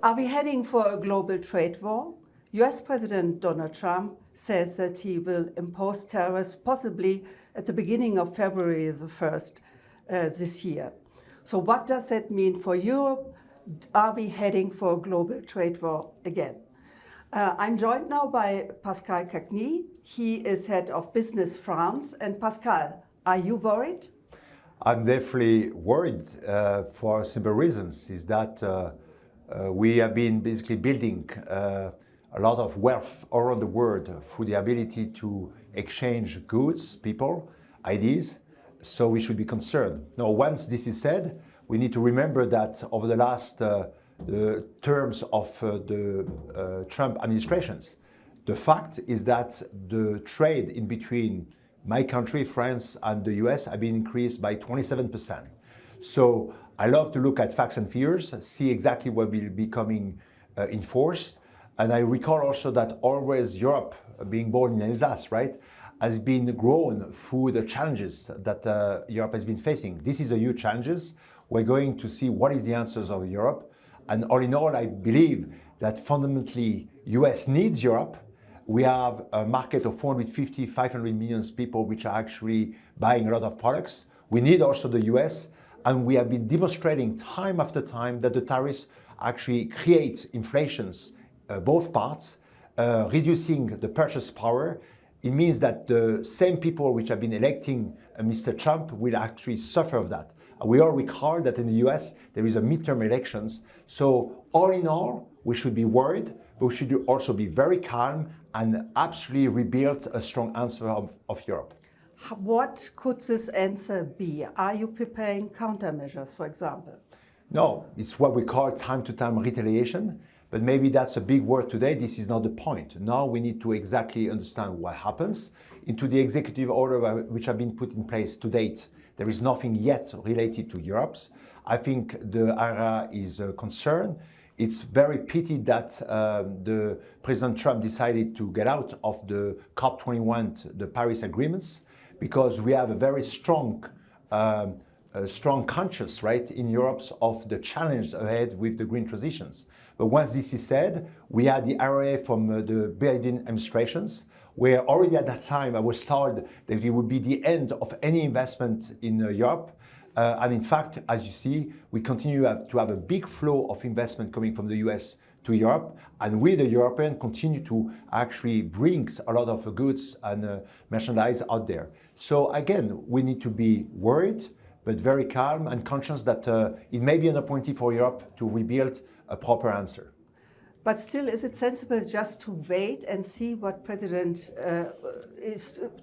Are we heading for a global trade war? US President Donald Trump says that he will impose tariffs possibly at the beginning of February the 1st this year. So what does that mean for Europe? Are we heading for a global trade war again? I'm joined now by Pascal Cagni. He is head of Business France. And Pascal, are you worried? I'm definitely worried for simple reasons. Is that we have been basically building a lot of wealth all around the world through the ability to exchange goods, people, ideas. So we should be concerned. Now, once this is said, we need to remember that over the last the terms of the Trump administrations, the fact is that the trade in between my country, France, and the US have been increased by 27%. So I love to look at facts and figures, see exactly what will be coming enforced. And I recall also that always Europe, being born in Alsace, right, has been grown through the challenges that Europe has been facing. This is a huge challenges. We're going to see what is the answers of Europe. And all in all, I believe that fundamentally US needs Europe. We have a market of 450, 500 million people which are actually buying a lot of products. We need also the US, and we have been demonstrating time after time that the tariffs actually create inflations, both parts, reducing the purchase power. It means that the same people which have been electing Mr. Trump will actually suffer of that. We all recall that in the US there is a midterm elections. So all in all, we should be worried, but we should also be very calm and absolutely rebuild a strong answer of Europe. What could this answer be? Are you preparing countermeasures, for example? No, it's what we call time-to-time retaliation, but maybe that's a big word today. This is not the point. Now we need to exactly understand what happens. Into the executive order which have been put in place to date, there is nothing yet related to Europe's. I think the area is a concern. It's very pity that the President Trump decided to get out of the COP21, the Paris agreements, because we have a very strong conscience, right, in Europe of the challenge ahead with the green transitions. But once this is said, we had the area from the Biden administrations, where already at that time I was told that it would be the end of any investment in Europe. And in fact, as you see, we continue to have a big flow of investment coming from the US to Europe. And we, the Europeans, continue to actually bring a lot of goods and merchandise out there. So again, we need to be worried, but very calm and conscious that it may be an opportunity for Europe to rebuild a proper answer. But still, is it sensible just to wait and see what President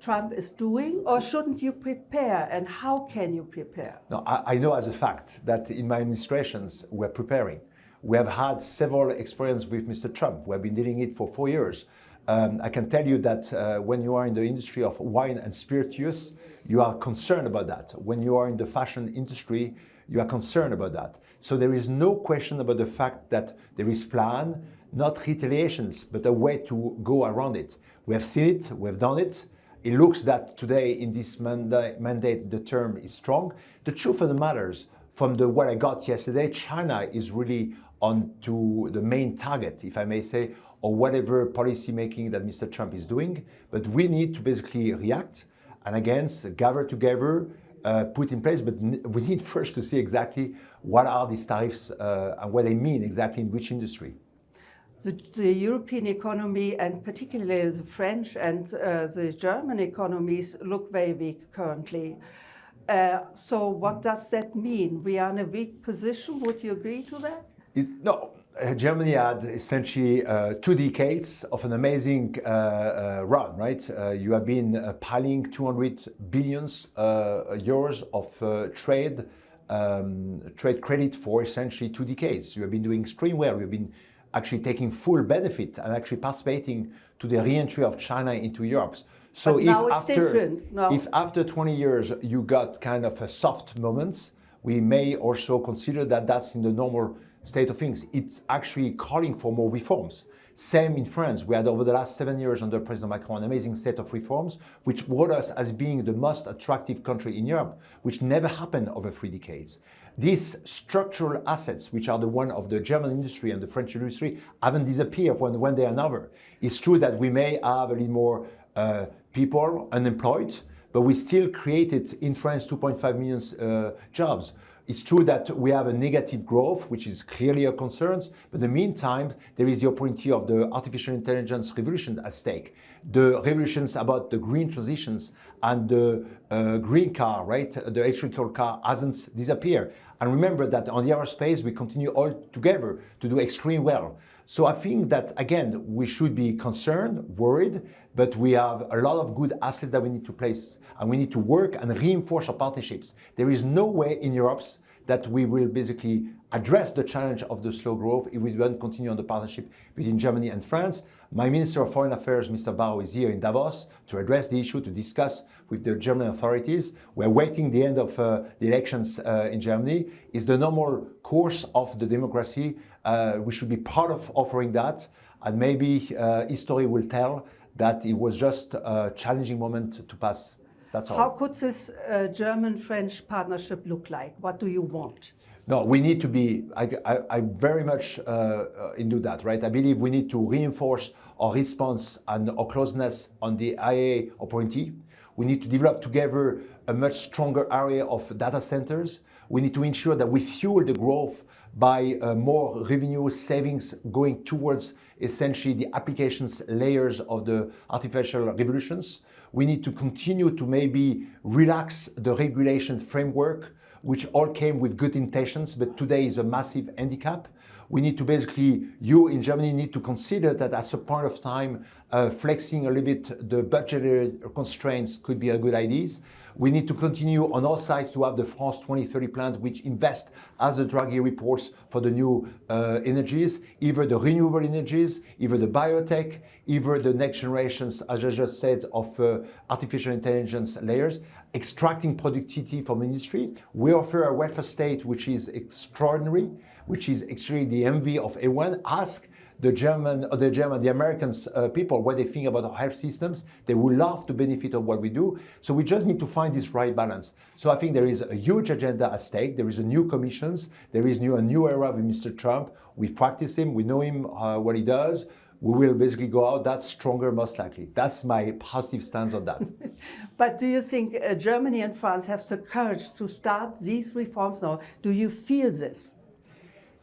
Trump is doing? Or shouldn't you prepare? And how can you prepare? No, I know as a fact that in my administrations, we're preparing. We have had several experiences with Mr. Trump. We have been dealing it for 4 years. I can tell you that when you are in the industry of wine and spirituous, you are concerned about that. When you are in the fashion industry, you are concerned about that. So there is no question about the fact that there is plan, not retaliations, but a way to go around it. We have seen it, we have done it. It looks that today in this mandate, the term is strong. The truth of the matters, from what I got yesterday, China is really on to the main target, if I may say, or whatever policy making that Mr. Trump is doing. But we need to basically react and again, gather together, put in place, but we need first to see exactly what are these tariffs and what they mean exactly in which industry. The European economy, and particularly the French and the German economies, look very weak currently. So what does that mean? We are in a weak position. Would you agree to that? No. Germany had essentially 2 decades of an amazing run, right? You have been piling 200 billion euros of trade credit for essentially 2 decades. You have been doing extremely well. You have been actually taking full benefit and actually participating to the re-entry of China into Europe. So if after 20 years you got kind of a soft moments, we may also consider that that's in the normal state of things. It's actually calling for more reforms. Same in France. We had over the last 7 years under President Macron an amazing set of reforms which brought us as being the most attractive country in Europe, which never happened over 3 decades. these structural assets, which are the one of the German industry and the French industry, haven't disappeared one day or another. It's true that we may have a little more people unemployed, but we still created in France 2.5 million jobs. It's true that we have a negative growth, which is clearly a concern, but in the meantime, there is the opportunity of the artificial intelligence revolution at stake. The revolutions about the green transitions and the green car, right? The electrical car hasn't disappeared. And remember that on the aerospace, we continue all together to do extremely well. So I think that, again, we should be concerned, worried, but we have a lot of good assets that we need to place, and we need to work and reinforce our partnerships. There is no way in Europe that we will basically address the challenge of the slow growth if we don't continue on the partnership between Germany and France. My Minister of Foreign Affairs, Mr. Bau, is here in Davos to address the issue, to discuss with the German authorities. We're waiting the end of the elections in Germany. It's the normal course of the democracy. We should be part of offering that, and maybe history will tell that it was just a challenging moment to pass. That's all. How could this German-French partnership look like? What do you want? No, we need to be, I very much into that, right? I believe we need to reinforce our response and our closeness on the IA opportunity. We need to develop together a much stronger area of data centers. We need to ensure that we fuel the growth by more revenue savings going towards essentially the applications layers of the artificial revolutions. We need to continue to maybe relax the regulation framework, which all came with good intentions, but today is a massive handicap. We need to basically, you in Germany need to consider that at a point of time, flexing a little bit the budgetary constraints could be a good idea. We need to continue on our side to have the France 2030 plan, which invest, as the Draghi reports, for the new energies, either the renewable energies, either the biotech, either the next generations, as I just said, of artificial intelligence layers, extracting productivity from industry. We offer a welfare state which is extraordinary, which is actually the envy of everyone. Ask the Americans people what they think about our health systems. They would love to benefit of what we do. So we just need to find this right balance. So I think there is a huge agenda at stake. There is a new commissions. There is a new era with Mr. Trump. We practice him. We know him, what he does. We will basically go out that stronger, most likely. That's my positive stance on that. But do you think Germany and France have the courage to start these reforms now? Do you feel this?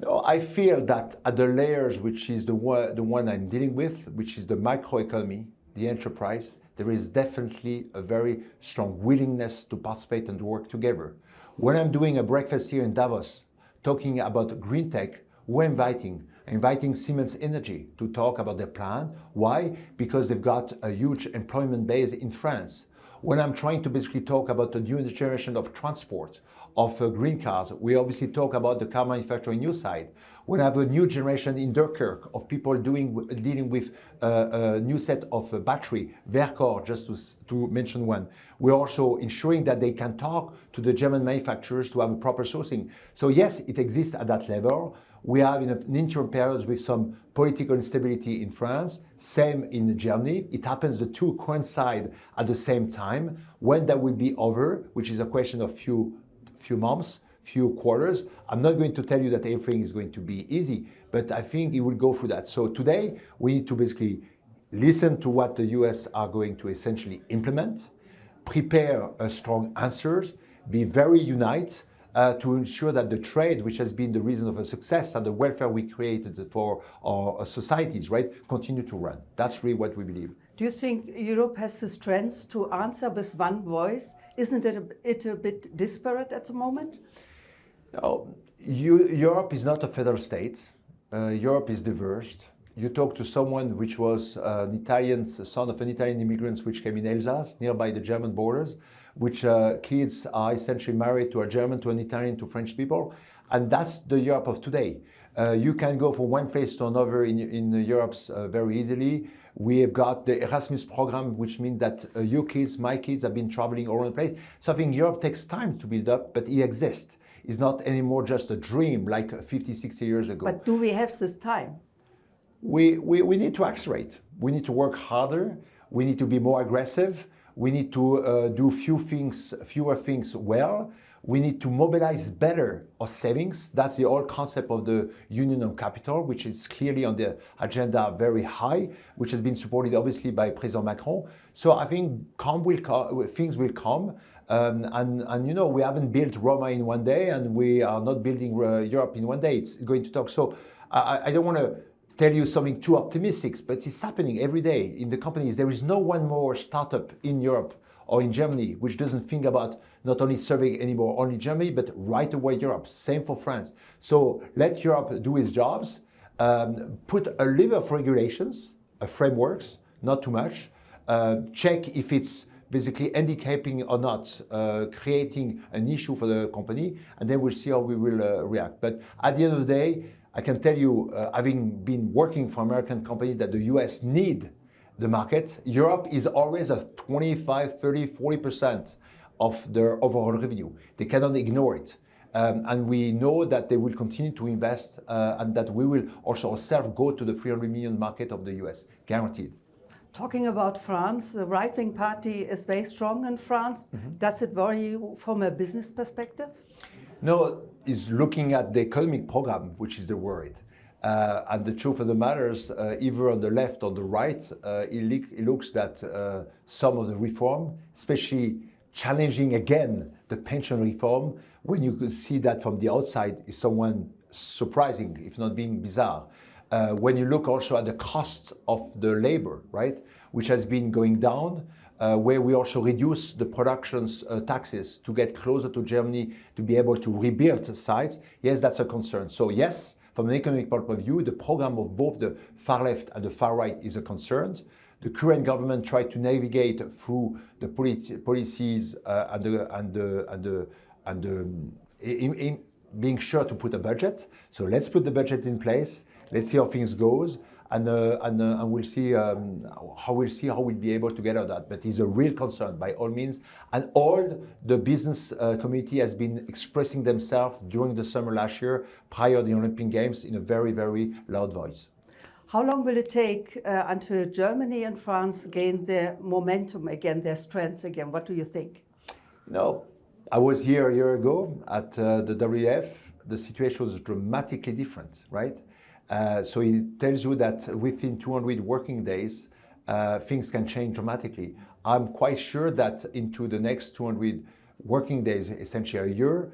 No, I feel that at the layers, which is the one I'm dealing with, which is the microeconomy, the enterprise, there is definitely a very strong willingness to participate and to work together. When I'm doing a breakfast here in Davos, talking about green tech, we're inviting Siemens Energy to talk about their plan. Why? Because they've got a huge employment base in France. When I'm trying to basically talk about the new generation of transport, of green cars, we obviously talk about the car manufacturing new side. When I have a new generation in Dunkirk of people dealing with a new set of battery, Verkor, just to mention one. We're also ensuring that they can talk to the German manufacturers to have a proper sourcing. So yes, it exists at that level. We have in an interim period with some political instability in France, same in Germany. It happens the two coincide at the same time. When that will be over, which is a question of few months, few quarters, I'm not going to tell you that everything is going to be easy, but I think it will go through that. So today, we need to basically listen to what the US are going to essentially implement, prepare strong answers, be very united, to ensure that the trade, which has been the reason of a success and the welfare we created for our societies, right, continue to run. That's really what we believe. Do you think Europe has the strength to answer with one voice? Isn't it a bit disparate at the moment? No, Europe is not a federal state. Europe is diverse. You talk to someone which was an Italian, son of an Italian immigrant which came in Alsace, nearby the German borders, which kids are essentially married to a German, to an Italian, to French people. And that's the Europe of today. You can go from one place to another in Europe very easily. We have got the Erasmus program, which means that your kids, my kids have been traveling all over the place. So I think Europe takes time to build up, but it exists. It's not anymore just a dream like 50, 60 years ago. But do we have this time? We need to accelerate. We need to work harder. We need to be more aggressive. We need to do fewer things well. We need to mobilize better our savings. That's the whole concept of the Union of Capital, which is clearly on the agenda very high, which has been supported obviously by President Macron. So I think things will come. And you know, we haven't built Roma in one day, and we are not building Europe in one day. It's going to talk. So I don't want to tell you something too optimistic, but it's happening every day in the companies. There is no one more startup in Europe or in Germany which doesn't think about not only serving anymore only Germany, but right away Europe. Same for France. So let Europe do its jobs, put a little of regulations, frameworks, not too much, check if it's basically handicapping or not, creating an issue for the company, and then we'll see how we will react. But at the end of the day, I can tell you, having been working for American company, that the US need the market. Europe is always at 25, 30, 40% of their overall revenue. They cannot ignore it. And we know that they will continue to invest and that we will also ourselves go to the 300 million market of the US, guaranteed. Talking about France, the right-wing party is very strong in France. Does it worry you from a business perspective? No, it's looking at the economic program, which is the worry. And the truth of the matter is, either on the left or the right, it looks that some of the reform, especially challenging again the pension reform, when you could see that from the outside, is someone surprising, if not being bizarre. When you look also at the cost of the labor, right, which has been going down, where we also reduce the production's taxes to get closer to Germany to be able to rebuild sites, yes, that's a concern. So yes, from an economic point of view, the program of both the far left and the far right is a concern. The current government tried to navigate through the policies in being sure to put a budget. So let's put the budget in place. Let's see how things goes, and we'll see how we'll be able to get out of that. But it's a real concern by all means, and all the business community has been expressing themselves during the summer last year, prior to the Olympic Games, in a very, very loud voice. How long will it take until Germany and France gain their momentum again, their strength again? What do you think? No, I was here a year ago at the WF. The situation was dramatically different, right? So it tells you that within 200 working days, things can change dramatically. I'm quite sure that into the next 200 working days, essentially a year,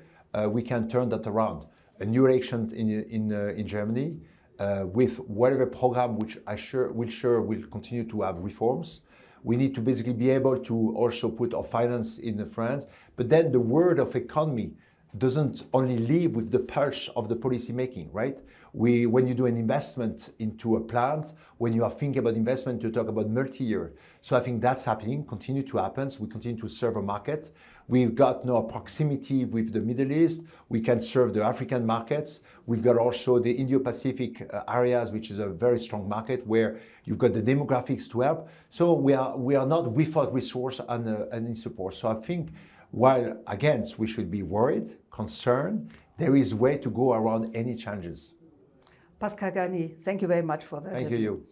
we can turn that around. A new election in Germany, with whatever program which will continue to have reforms. We need to basically be able to also put our finance in France. But then the word of economy doesn't only live with the pulse of the policy making, right? When you do an investment into a plant, when you are thinking about investment, you talk about multi-year. So I think that's happening, continue to happen. We continue to serve a market. We've got now proximity with the Middle East. We can serve the African markets. We've got also the Indo-Pacific areas, which is a very strong market where you've got the demographics to help. So we are not without resource and support. So I think while again we should be worried, concerned, there is a way to go around any challenges. Pascal Cagni, thank you very much for that. Thank you.